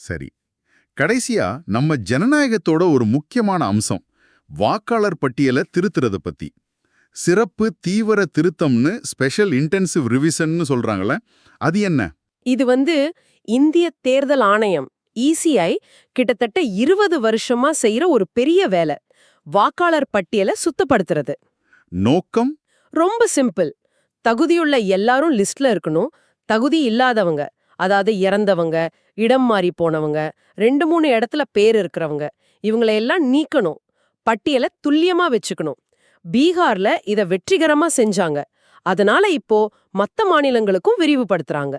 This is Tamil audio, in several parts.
சரி. கடைசியா நம்ம ஜனநாயகத்தோட ஒரு முக்கியமான அம்சம் வாக்காளர் பட்டியலை திருத்துறத பத்தி. சிறப்பு தீவிர திருத்தம்னு ஸ்பெஷல் இன்டென்சிவ் ரிவிஷன்னு சொல்றாங்கல்ல, அது என்ன? இது இந்திய தேர்தல் ஆணையம் இசிஐ கிட்டத்தட்ட 20 வருஷமா செய்யற ஒரு பெரிய வேலை. வாக்காளர் பட்டியலை சுத்தப்படுத்துறது. நோக்கம்? ரொம்ப சிம்பிள். தகுதியுள்ள எல்லாரும் லிஸ்ட்ல இருக்கணும். தகுதி இல்லாதவங்க, அதாவது இறந்தவங்க, இடம் மாறி போனவங்க, 2-3 இடத்துல பேர் இருக்கிறவங்க, இவங்களை எல்லாம் நீக்கணும். பட்டியலை துல்லியமா வச்சுக்கணும். பீகார்ல இத வெற்றிகரமா செஞ்சாங்க. அதனால இப்போ மத்த மாநிலங்களுக்கும் விரிவுபடுத்துறாங்க.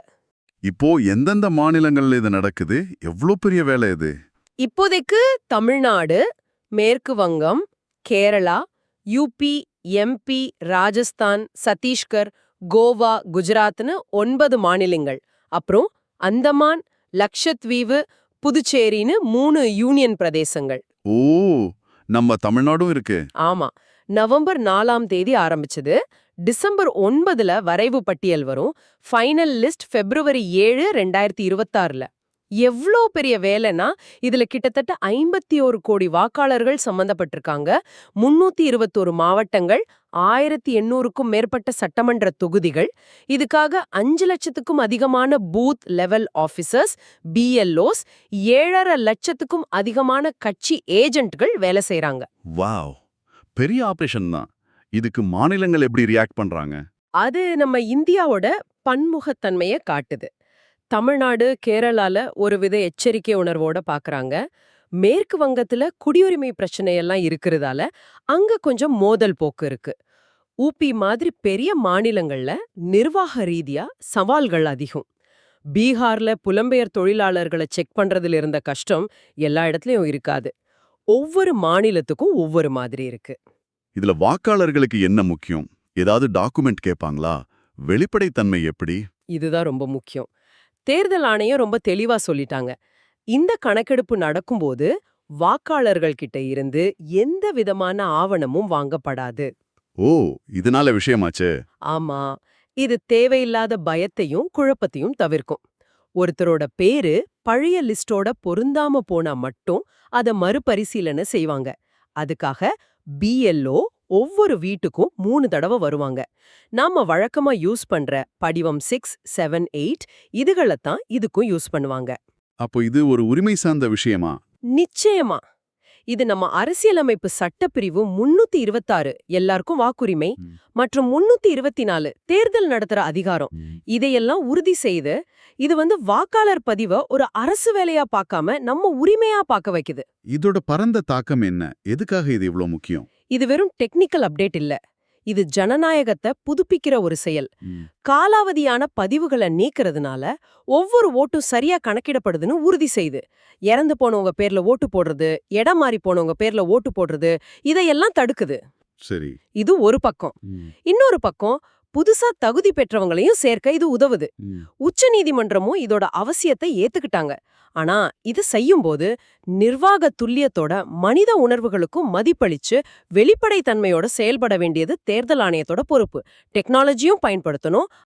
இப்போ எந்தெந்த மாநிலங்கள்ல இது நடக்குது? எவ்ளோ பெரிய வேலை இது? இப்போதைக்கு தமிழ்நாடு, மேற்கு வங்கம், கேரளா, யூபி, எம்பி, ராஜஸ்தான், சத்தீஸ்கர், கோவா, குஜராத்னு 9 மாநிலங்கள். அப்புறம் அந்தமான், லக்ஷத்வீவு, புதுச்சேரின்னு 3 யூனியன் பிரதேசங்கள். ஓ, நம்ம தமிழ்நாடும் இருக்கு. ஆமா. நவம்பர் 4ஆம் தேதி ஆரம்பிச்சது. டிசம்பர் 9ல வரைவு பட்டியல் வரும். Final list February 7, 2026ல. எவ்ளோ பெரிய வேலைனா, இதுல கிட்டத்தட்ட 51 கோடி வாக்காளர்கள் சம்பந்தப்பட்டிருக்காங்க. 321 மாவட்டங்கள், 1800க்கும் மேற்பட்ட சட்டமன்ற தொகுதிகள். இதுக்காக 5 லட்சத்துக்கும் அதிகமான பூத் லெவல் ஆபீசர்ஸ், பிஎல்ஓஸ், 7.5 லட்சத்துக்கும் அதிகமான கட்சி ஏஜென்ட்கள் வேலை செய்றாங்க. வாவ், பெரிய ஆபரேஷன் தான். இதுக்கு மாநிலங்கள் எப்படி ரியாக்ட் பண்றாங்க? அது நம்ம இந்தியாவோட பன்முகத்தன்மையை காட்டுது. தமிழ்நாடு, கேரளால ஒருவித எச்சரிக்கை உணர்வோட பாக்குறாங்க. மேற்கு வங்கத்துல குடியுரிமை பிரச்சனையெல்லாம் இருக்கிறதால அங்க கொஞ்சம் மோதல் போக்கு இருக்கு. ஊபி மாதிரி பெரிய மாநிலங்கள்ல நிர்வாக ரீதியா சவால்கள் அதிகம். பீகார்ல புலம்பெயர் தொழிலாளர்களை செக் பண்றதுல இருந்த கஷ்டம் எல்லா இடத்துலயும் இருக்காது. ஒவ்வொரு மாநிலத்துக்கும் ஒவ்வொரு மாதிரி இருக்கு. இதுல வாக்காளர்களுக்கு என்ன முக்கியம்? ஏதாவது டாக்குமெண்ட் கேட்பாங்களா? வெளிப்படைத்தன்மை எப்படி? இதுதான் ரொம்ப முக்கியம். தேர்தல் ஆணையம் ரொம்ப தெளிவா சொல்லிட்டாங்க. இந்த கணக்கெடுப்பு நடக்கும்போது வாக்காளர்கள் கிட்ட இருந்து எந்த விதமான ஆவணமும் வாங்கப்படாது. ஓ, இதனால விஷயமாச்சே. ஆமா, இது தேவையில்லாத பயத்தையும் குழப்பத்தையும் தவிர்க்கும். ஒருத்தரோட பேரு பழைய லிஸ்டோட பொருந்தாம போனா மட்டும் அத மறுபரிசீலனை செய்வாங்க. அதுக்காக பிஎல்ஓ ஒவ்வொரு வீட்டுக்கும் 3 தடவை வருவாங்க. நாம வழக்கமா யூஸ் பண்ற படிவம் 6, 7, 8 இதுகளைத்தான் இதுக்கும் யூஸ் பண்ணுவாங்க. அப்போ இது ஒரு உரிமை சார்ந்த விஷயமா? நிச்சயமா. இது நம்ம அரசியலமைப்பு சட்டப்பிரிவு 326 எல்லாருக்கும் வாக்குரிமை மற்றும் 324 தேர்தல் நடத்துற அதிகாரம். இதையெல்லாம் உறுதி செய்து இது வாக்காளர் பதிவை ஒரு அரசு வேலையா பார்க்காம நம்ம உரிமையா பார்க்க வைக்குது. இதோட பரந்த தாக்கம் என்ன? எதுக்காக இது இவ்ளோ முக்கியம்? இது வெறும் டெக்னிக்கல் அப்டேட் இல்ல. இது ஜனநாயகத்தை புதுப்பிக்கிற ஒரு செயல். காலாவதியான பதிவுகளை நீக்கிறதுனால ஒவ்வொரு ஓட்டும் சரியா கணக்கிடப்படுதுன்னு உறுதி செய்து. இறந்து போனவங்க பேர்ல ஓட்டு போடுறது, இடம் மாறி போனவங்க பேர்ல ஓட்டு போடுறது, இதையெல்லாம் தடுக்குது. சரி. இது ஒரு பக்கம். இன்னொரு பக்கம் புதுசா தகுதி பெற்றவங்களையும் சேர்க்க இது உதவுது. உச்ச நீதிமன்றமும் இதோட அவசியத்தை ஏத்துக்கிட்டாங்க. ஆனா இது செய்யும்போது நிர்வாக துல்லியத்தோட மனித உணர்வுகளுக்கும் மதிப்பளிச்சு வெளிப்படைத்தன்மையோட செயல்பட வேண்டியது தேர்தல் ஆணையத்தோட பொறுப்பு. டெக்னாலஜியும் பயன்படுத்தணும்,